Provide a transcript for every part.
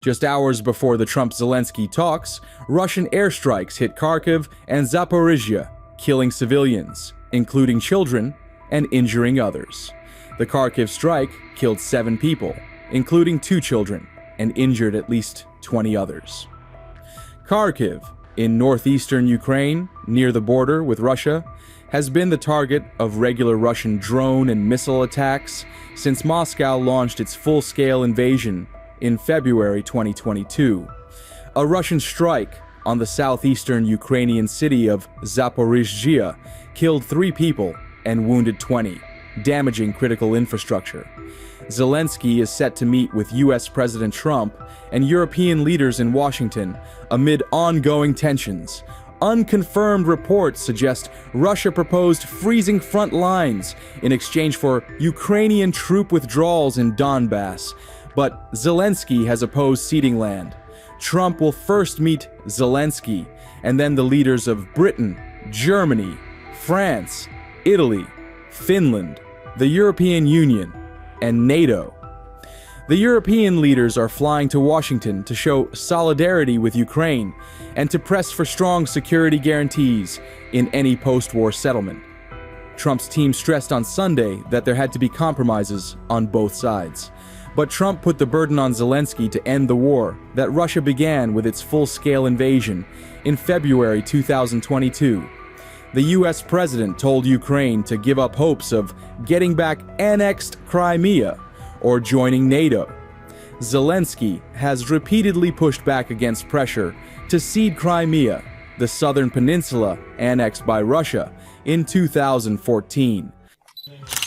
Just hours before the Trump-Zelensky talks, Russian airstrikes hit Kharkiv and Zaporizhzhia, killing civilians, including children, and injuring others. The Kharkiv strike killed 7 people, including 2 children, and injured at least 20 others. Kharkiv, in northeastern Ukraine, near the border with Russia, has been the target of regular Russian drone and missile attacks since Moscow launched its full-scale invasion in February 2022. A Russian strike on the southeastern Ukrainian city of Zaporizhzhia killed 3 people and wounded 20, damaging critical infrastructure. Zelensky is set to meet with US President Trump and European leaders in Washington amid ongoing tensions. Unconfirmed reports suggest Russia proposed freezing front lines in exchange for Ukrainian troop withdrawals in Donbass, but Zelensky has opposed ceding land. Trump will first meet Zelensky and then the leaders of Britain, Germany, France, Italy, Finland, the European Union, and NATO. The European leaders are flying to Washington to show solidarity with Ukraine and to press for strong security guarantees in any post-war settlement. Trump's team stressed on Sunday that there had to be compromises on both sides. But Trump put the burden on Zelensky to end the war that Russia began with its full-scale invasion in February 2022. The US president told Ukraine to give up hopes of getting back annexed Crimea or joining NATO. Zelensky has repeatedly pushed back against pressure to cede Crimea, the southern peninsula annexed by Russia, in 2014.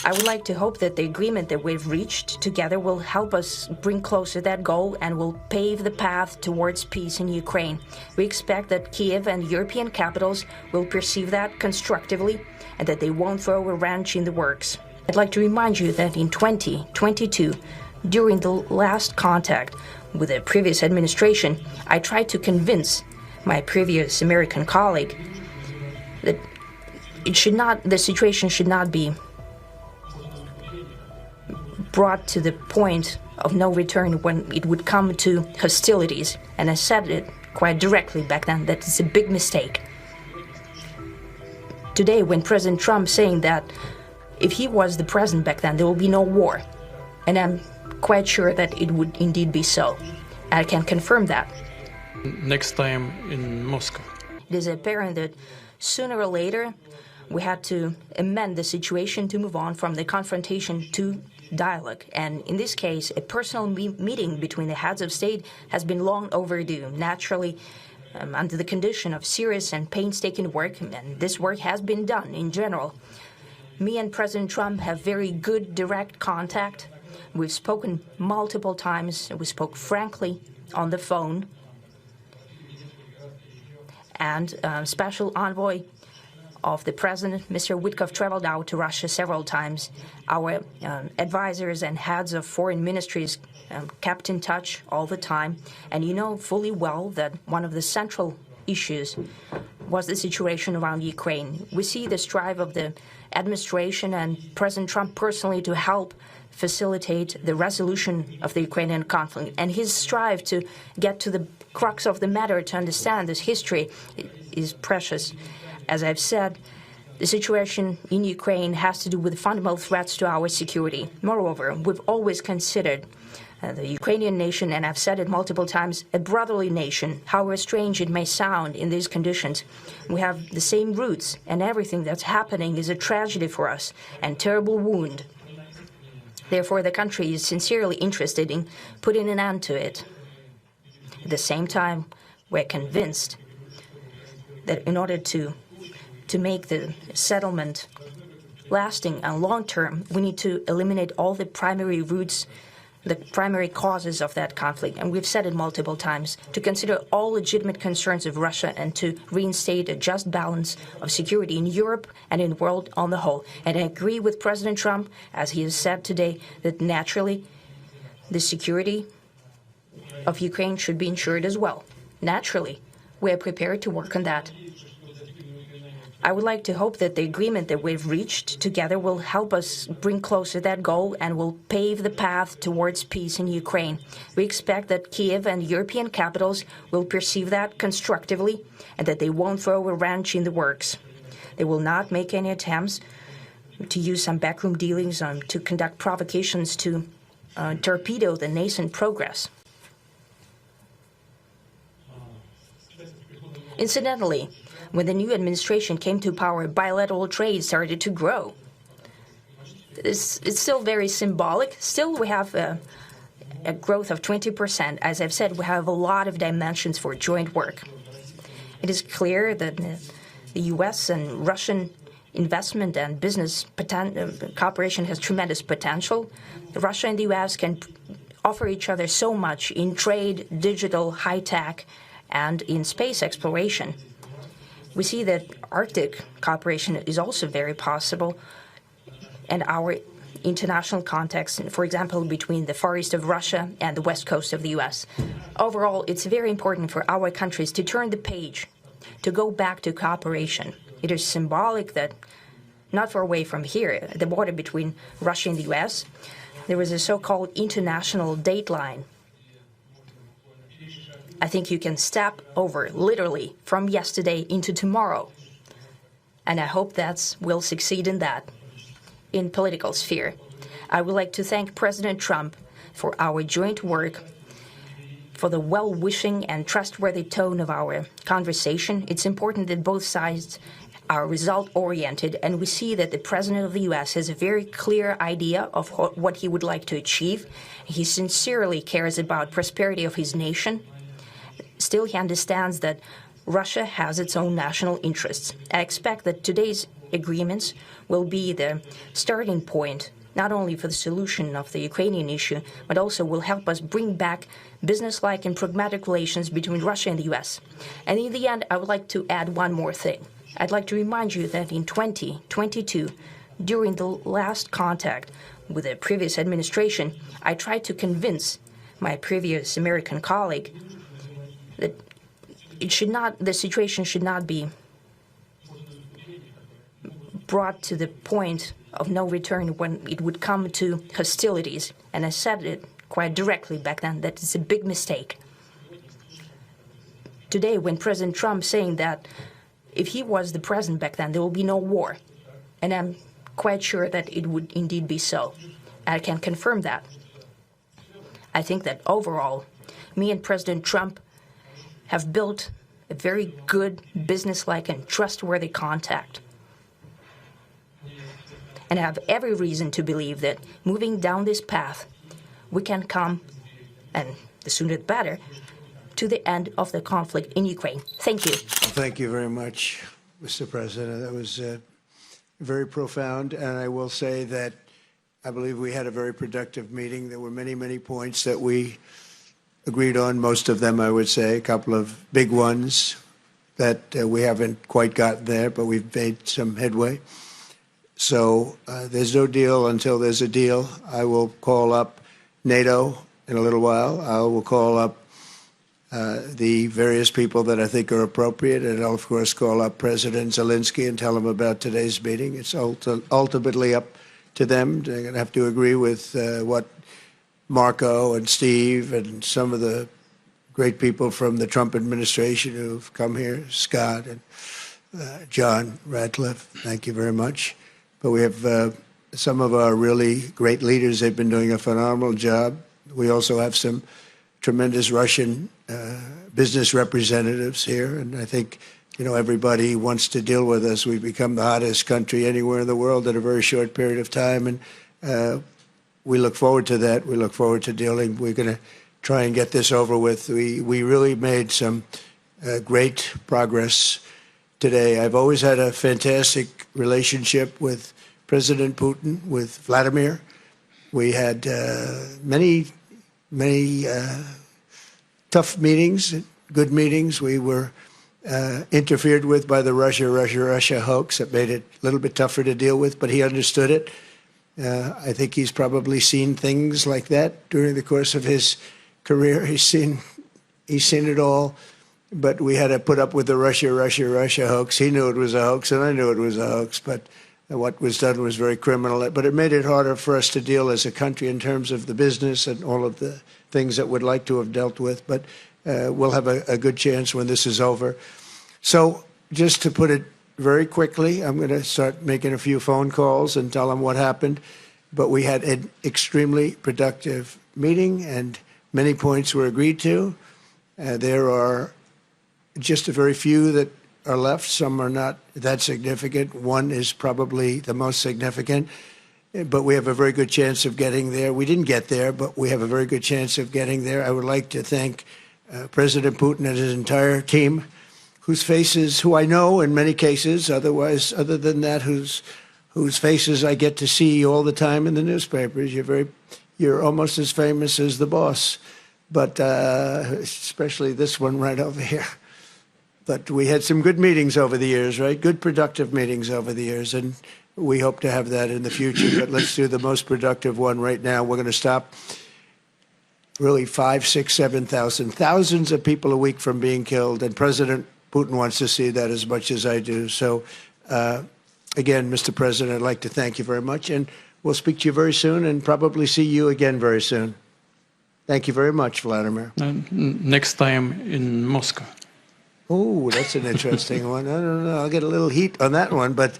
I would like to hope that the agreement that we've reached together will help us bring closer that goal and will pave the path towards peace in Ukraine. We expect that Kiev and European capitals will perceive that constructively and that they won't throw a wrench in the works. I'd like to remind you that in 2022, during the last contact with the previous administration, I tried to convince my previous American colleague that the situation should not be brought to the point of no return when it would come to hostilities. And I said it quite directly back then that it's a big mistake. Today, when President Trump saying that if he was the president back then, there will be no war. And I'm quite sure that it would indeed be so. I can confirm that. Next time in Moscow. It is apparent that sooner or later, we had to amend the situation to move on from the confrontation to dialogue. And in this case, a personal meeting between the heads of state has been long overdue. Naturally, under the condition of serious and painstaking work, and this work has been done in general. Me and President Trump have very good direct contact. We've spoken multiple times. We spoke frankly on the phone. And Special Envoy of the President, Mr. Witkoff, traveled out to Russia several times. Our advisors and heads of foreign ministries kept in touch all the time. And you know fully well that one of the central issues was the situation around Ukraine. We see the strive of the administration and President Trump personally to help facilitate the resolution of the Ukrainian conflict. And his strive to get to the crux of the matter, to understand this history, is precious. As I've said, the situation in Ukraine has to do with fundamental threats to our security. Moreover, we've always considered the Ukrainian nation, and I've said it multiple times, a brotherly nation, however strange it may sound in these conditions. We have the same roots, and everything that's happening is a tragedy for us and terrible wound. Therefore, the country is sincerely interested in putting an end to it. At the same time, we're convinced that in order to make the settlement lasting and long-term, we need to eliminate all the primary roots, the primary causes of that conflict. And we've said it multiple times, to consider all legitimate concerns of Russia and to reinstate a just balance of security in Europe and in the world on the whole. And I agree with President Trump, as he has said today, that naturally the security of Ukraine should be ensured as well. Naturally, we are prepared to work on that. I would like to hope that the agreement that we've reached together will help us bring closer that goal and will pave the path towards peace in Ukraine. We expect that Kiev and European capitals will perceive that constructively and that they won't throw a wrench in the works. They will not make any attempts to use some backroom dealings to conduct provocations to torpedo the nascent progress. Incidentally, when the new administration came to power, bilateral trade started to grow. It's still very symbolic. Still, we have a growth of 20%. As I've said, we have a lot of dimensions for joint work. It is clear that the U.S. and Russian investment and business cooperation has tremendous potential. Russia and the U.S. can offer each other so much in trade, digital, high-tech, and in space exploration. We see that Arctic cooperation is also very possible, and our international context, for example, between the far east of Russia and the west coast of the U.S. Overall, it's very important for our countries to turn the page, to go back to cooperation. It is symbolic that not far away from here, at the border between Russia and the U.S., there was a so-called international date line. I think you can step over, literally, from yesterday into tomorrow. And I hope we'll succeed in that, in political sphere. I would like to thank President Trump for our joint work, for the well-wishing and trustworthy tone of our conversation. It's important that both sides are result-oriented, and we see that the President of the U.S. has a very clear idea of what he would like to achieve. He sincerely cares about prosperity of his nation. Still, he understands that Russia has its own national interests. I expect that today's agreements will be the starting point, not only for the solution of the Ukrainian issue, but also will help us bring back business-like and pragmatic relations between Russia and the U.S. And in the end, I would like to add one more thing. I'd like to remind you that in 2022, during the last contact with the previous administration, I tried to convince my previous American colleague that the situation should not be brought to the point of no return when it would come to hostilities. And I said it quite directly back then that it's a big mistake. Today, when President Trump saying that if he was the president back then, there will be no war. And I'm quite sure that it would indeed be so. I can confirm that. I think that overall, me and President Trump have built a very good, business-like and trustworthy contact. And I have every reason to believe that moving down this path, we can come, and the sooner the better, to the end of the conflict in Ukraine. Thank you. Thank you very much, Mr. President. That was very profound. And I will say that I believe we had a very productive meeting. There were many, many points that we agreed on, most of them, I would say, a couple of big ones that we haven't quite gotten there, but we've made some headway. So there's no deal until there's a deal. I will call up NATO in a little while. I will call up the various people that I think are appropriate, and I'll, of course, call up President Zelenskyy and tell him about today's meeting. It's ultimately up to them. They're going to have to agree with what Marco and Steve and some of the great people from the Trump administration who've come here, Scott and John Ratcliffe, thank you very much. But we have some of our really great leaders. They've been doing a phenomenal job. We also have some tremendous Russian business representatives here, and I think, you know, everybody wants to deal with us. We've become the hottest country anywhere in the world in a very short period of time, and we look forward to that. We look forward to dealing. We're going to try and get this over with. We really made some great progress today. I've always had a fantastic relationship with President Putin, with Vladimir. We had many tough meetings, good meetings. We were interfered with by the Russia hoax. It made it a little bit tougher to deal with, but he understood it. I think he's probably seen things like that during the course of his career. He's seen it all. but we had to put up with the Russia hoax. He knew it was a hoax, and I knew it was a hoax, but what was done was very criminal. But it made it harder for us to deal as a country in terms of the business and all of the things that we'd like to have dealt with. But we'll have a good chance when this is over. So just to put it very quickly, I'm going to start making a few phone calls and tell them what happened. But we had an extremely productive meeting, and many points were agreed to. There are just a very few that are left. Some are not that significant. One is probably the most significant, but we have a very good chance of getting there. We didn't get there, but we have a very good chance of getting there. I would like to thank President Putin and his entire team, who I know in many cases, other than that, whose faces I get to see all the time in the newspapers. You're almost as famous as the boss, but especially this one right over here. But we had some good meetings over the years, right? Good, productive meetings over the years, and we hope to have that in the future. But let's do the most productive one right now. We're going to stop really 5, 6, 7,000, thousands of people a week from being killed, and President Putin wants to see that as much as I do. So, again, Mr. President, I'd like to thank you very much, and we'll speak to you very soon and probably see you again very soon. Thank you very much, Vladimir. Next time in Moscow. Oh, that's an interesting one. I don't know. I'll get a little heat on that one, but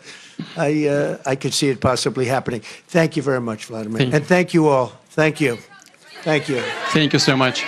I could see it possibly happening. Thank you very much, Vladimir. And thank you all. Thank you. Thank you. Thank you so much.